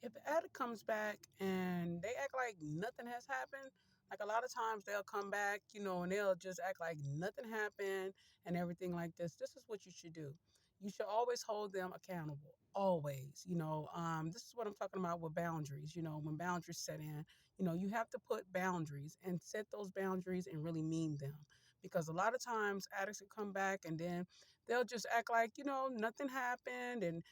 if the addict comes back and they act like nothing has happened, like a lot of times they'll come back, and they'll just act like nothing happened and everything like this. This is what you should do. You should always hold them accountable. Always, this is what I'm talking about with boundaries. When boundaries set in, you have to put boundaries and set those boundaries and really mean them. Because a lot of times addicts will come back and then they'll just act like, nothing happened, and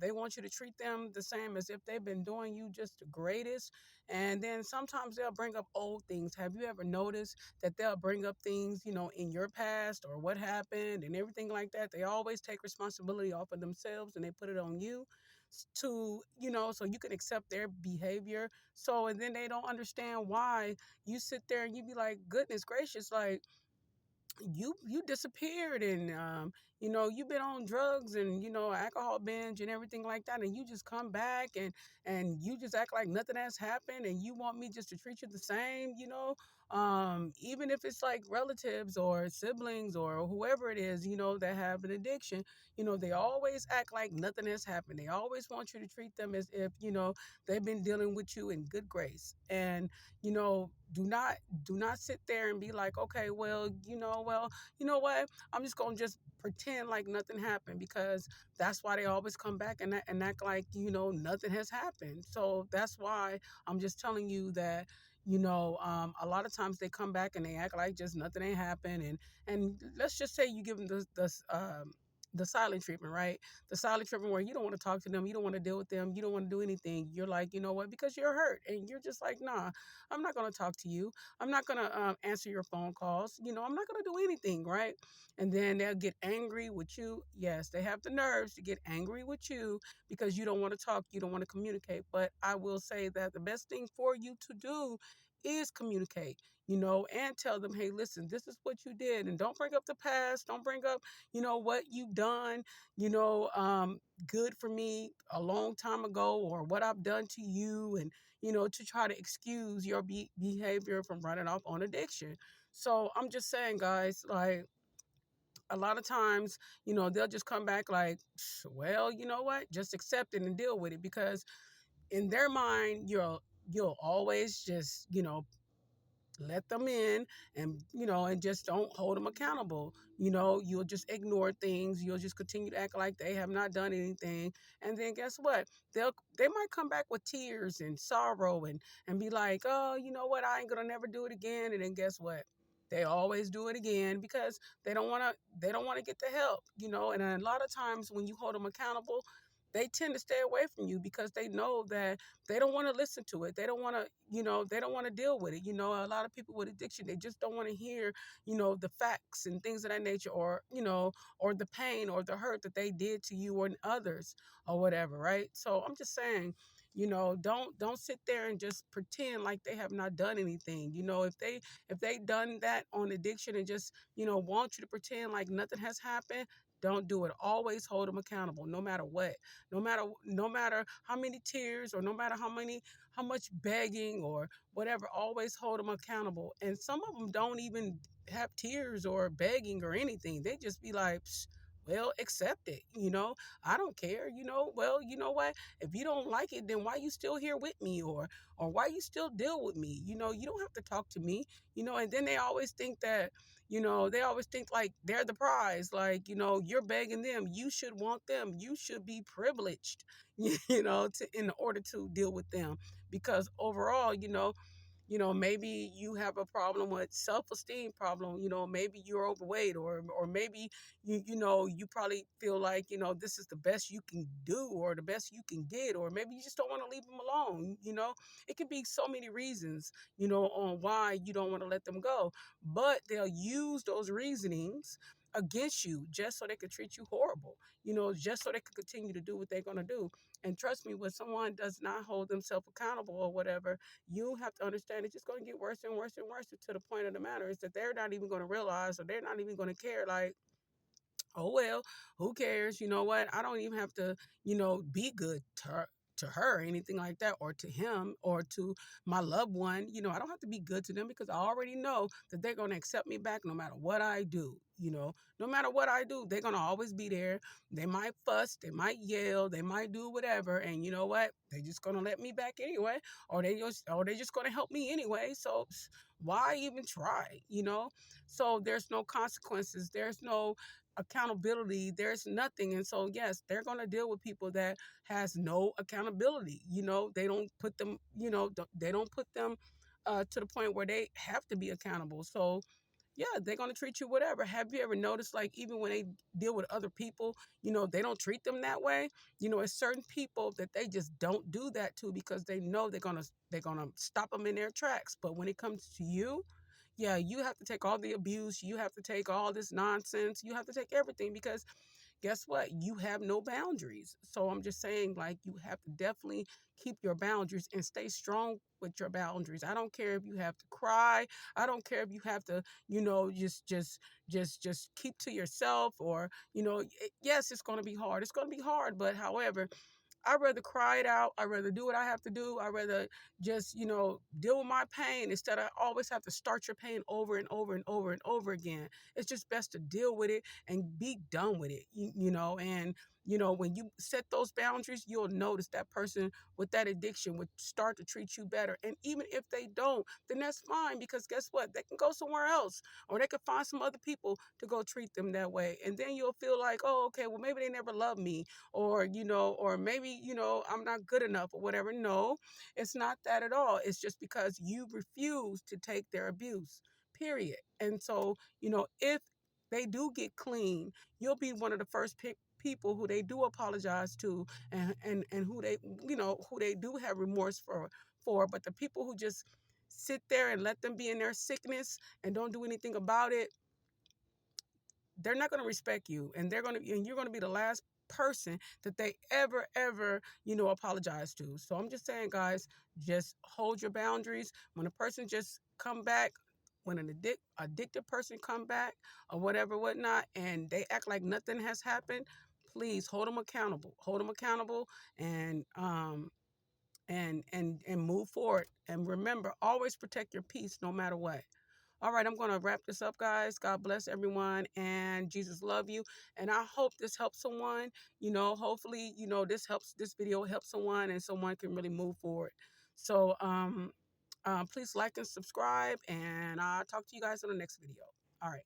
they want you to treat them the same as if they've been doing you just the greatest. And then sometimes they'll bring up old things. Have you ever noticed that they'll bring up things, in your past or what happened and everything like that? They always take responsibility off of themselves and they put it on you to, so you can accept their behavior. So, and then they don't understand why you sit there and you be like, goodness gracious, like, you disappeared, and you've been on drugs and alcohol binge and everything like that, and you just come back and you just act like nothing has happened, and you want me just to treat you the same, even if it's like relatives or siblings or whoever it is, that have an addiction. They always act like nothing has happened. They always want you to treat them as if they've been dealing with you in good grace. And do not sit there and be like, okay, well, you know what? I'm just gonna just pretend like nothing happened, because that's why they always come back and act like nothing has happened. So that's why I'm just telling you that a lot of times they come back and they act like just nothing ain't happened, and let's just say you give them the silent treatment, right? The silent treatment where you don't want to talk to them, you don't want to deal with them, you don't want to do anything. You're like, you know what? Because you're hurt, and you're just like, nah, I'm not going to talk to you. I'm not going to answer your phone calls. I'm not going to do anything, right? And then they'll get angry with you. Yes, they have the nerves to get angry with you because you don't want to talk, you don't want to communicate. But I will say that the best thing for you to do is communicate, and tell them, hey, listen, this is what you did. And don't bring up the past. Don't bring up, what you've done, you know, um, good for me a long time ago, or what I've done to you, and to try to excuse your behavior from running off on addiction. So I'm just saying, guys, like, a lot of times, they'll just come back like, well, you know what, just accept it and deal with it, because in their mind, you'll always just, let them in, and just don't hold them accountable. You'll just ignore things, you'll just continue to act like they have not done anything. And then guess what, they might come back with tears and sorrow, and be like, oh, you know what, I ain't gonna never do it again. And then guess what, they always do it again, because they don't want to get the help. And a lot of times when you hold them accountable, they tend to stay away from you, because they know that they don't want to listen to it. They don't want to, they don't want to deal with it. A lot of people with addiction, they just don't want to hear, the facts and things of that nature, or the pain or the hurt that they did to you or others or whatever, right? So I'm just saying, don't sit there and just pretend like they have not done anything. If they done that on addiction and just, want you to pretend like nothing has happened, don't do it. Always hold them accountable, no matter what. No matter how many tears, or no matter how much begging or whatever, always hold them accountable. And some of them don't even have tears or begging or anything. They just be like, "Psh, well, accept it. I don't care. Well, you know what? If you don't like it, then why you still here with me, or why you still deal with me? You don't have to talk to me. And then they always think that, they always think like they're the prize. Like, you're begging them. You should want them. You should be privileged, in order to deal with them. Because overall, maybe you have a problem with self-esteem problem. Maybe you're overweight, or maybe you probably feel like, this is the best you can do, or the best you can get, or maybe you just don't want to leave them alone. It could be so many reasons, on why you don't want to let them go, but they'll use those reasonings against you just so they can treat you horrible, just so they can continue to do what they're going to do. And trust me, when someone does not hold themselves accountable or whatever, you have to understand it's just going to get worse and worse and worse, to the point of the matter is that they're not even going to realize, or they're not even going to care. Like, oh, well, who cares? You know what? I don't even have to, be good. to her or anything like that, or to him, or to my loved one. I don't have to be good to them because I already know that they're going to accept me back no matter what I do. No matter what I do, they're going to always be there. They might fuss, they might yell, they might do whatever, and you know what? They're just going to let me back anyway, or they just going to help me anyway. So why even try? So there's no consequences, there's no accountability, there's nothing. And so yes, they're going to deal with people that has no accountability. They don't put them, they don't put them to the point where they have to be accountable. So yeah, they're going to treat you whatever. Have you ever noticed, like, even when they deal with other people, they don't treat them that way? It's certain people that they just don't do that to because they know they're gonna stop them in their tracks. But when it comes to you, yeah, you have to take all the abuse, you have to take all this nonsense, you have to take everything because guess what? You have no boundaries. So I'm just saying, like, you have to definitely keep your boundaries and stay strong with your boundaries. I don't care if you have to cry. I don't care if you have to, just keep to yourself, or, yes, it's going to be hard. It's going to be hard. But however, I'd rather cry it out. I'd rather do what I have to do. I'd rather just, deal with my pain instead of always have to start your pain over and over and over and over again. It's just best to deal with it and be done with it, and, when you set those boundaries, you'll notice that person with that addiction would start to treat you better. And even if they don't, then that's fine because guess what? They can go somewhere else, or they can find some other people to go treat them that way. And then you'll feel like, oh, okay, well, maybe they never loved me, or maybe, I'm not good enough or whatever. No, it's not that at all. It's just because you refuse to take their abuse, period. And so, if they do get clean, you'll be one of the first people who they do apologize to, and who they do have remorse for. But the people who just sit there and let them be in their sickness and don't do anything about it, they're not going to respect you, and you're going to be the last person that they ever apologize to. So I'm just saying, guys, just hold your boundaries. When a person just come back, when an addicted person come back or whatever whatnot, and they act like nothing has happened, please hold them accountable, and move forward. And remember, always protect your peace no matter what. All right, I'm going to wrap this up, guys. God bless everyone, and Jesus love you. And I hope this helps someone. Hopefully, this video helps someone, and someone can really move forward. So, please like and subscribe, and I'll talk to you guys in the next video. All right.